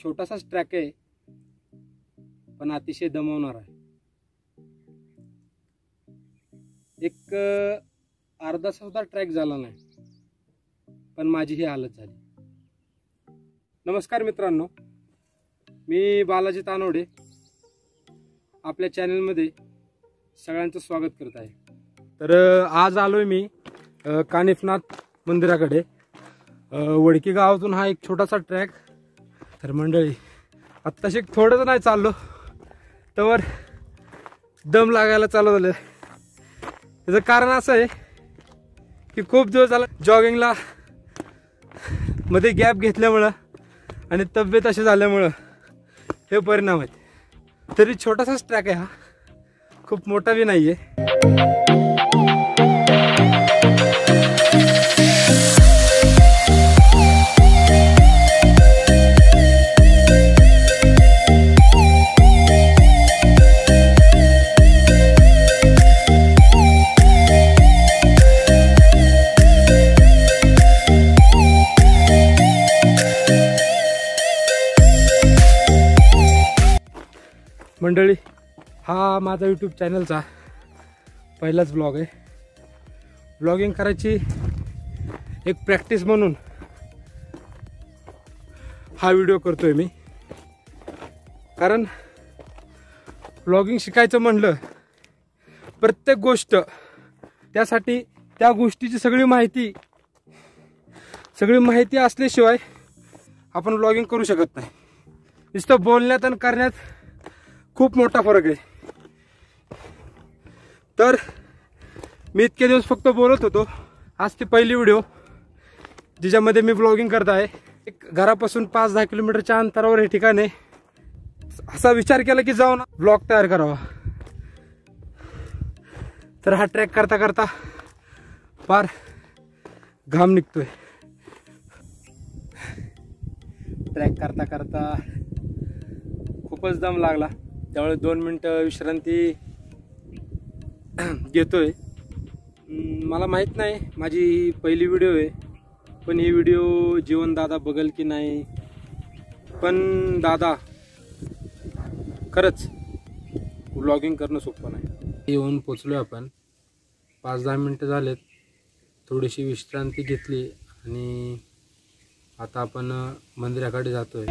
छोटासाच track आहे, पण अतिशय दमवणार आहे. एक अर्धा सुद्धा ट्रॅक झाला नाही, पण माझी ही हालत झाली. नमस्कार मित्रांनो, मी बालाजी तानवडे आपल्या चॅनलमध्ये सगळ्यांचं स्वागत करत आहे. तर आज आलोय मी कानिफनाथ मंदिराकडे. वडकी गावातून हा एक छोटासा ट्रॅक. तर मंडळी, आत्ताशी थोडंच नाही चाललो तर दम लागायला चालू झालं. त्याचं कारण असं आहे की खूप दिवस झाला जॉगिंगला मध्ये गॅप घेतल्यामुळं आणि तब्येत अशी झाल्यामुळं हे परिणाम आहेत. तरी छोटासाच ट्रॅक आहे हा, खूप मोठा बी नाही आहे. मंडळी, हा माझा यूट्यूब चॅनलचा पहिलाच ब्लॉग आहे. ब्लॉगिंग करायची एक प्रॅक्टिस म्हणून हा व्हिडिओ करतोय मी. कारण ब्लॉगिंग शिकायचं म्हणलं, प्रत्येक गोष्ट त्यासाठी त्या गोष्टीची सगळी माहिती असल्याशिवाय आपण ब्लॉगिंग करू शकत नाही. नुसतं बोलण्यात आणि करण्यात खूप मोठा फरक आहे. तर मी इतके दिवस फक्त बोलत होतो. आज ती पहिली व्हिडिओ जिच्यामध्ये मी ब्लॉगिंग करत आहे. एक घरापासून 5-10 किलोमीटरच्या अंतरावर हे ठिकाण आहे. असा विचार केला की जाऊन ब्लॉग तयार करावा. तर हा ट्रॅक करता करता फार घाम निघतोय. ट्रॅक करता करता खूपच दम लागला, त्यामुळे 2 मिनिटं विश्रांती घेतोय. मला माहीत नाही, माझी पहिली व्हिडिओ आहे, पण ही व्हिडिओ जीवन दादा बघेल की नाही. पण दादा, खरंच व्लॉगिंग करणं सोपं नाही. येऊन पोचलोय आपण. 5-10 मिनिटं झालेत. थोडीशी विश्रांती घेतली आणि आता आपण मंदिराकडे जातोय.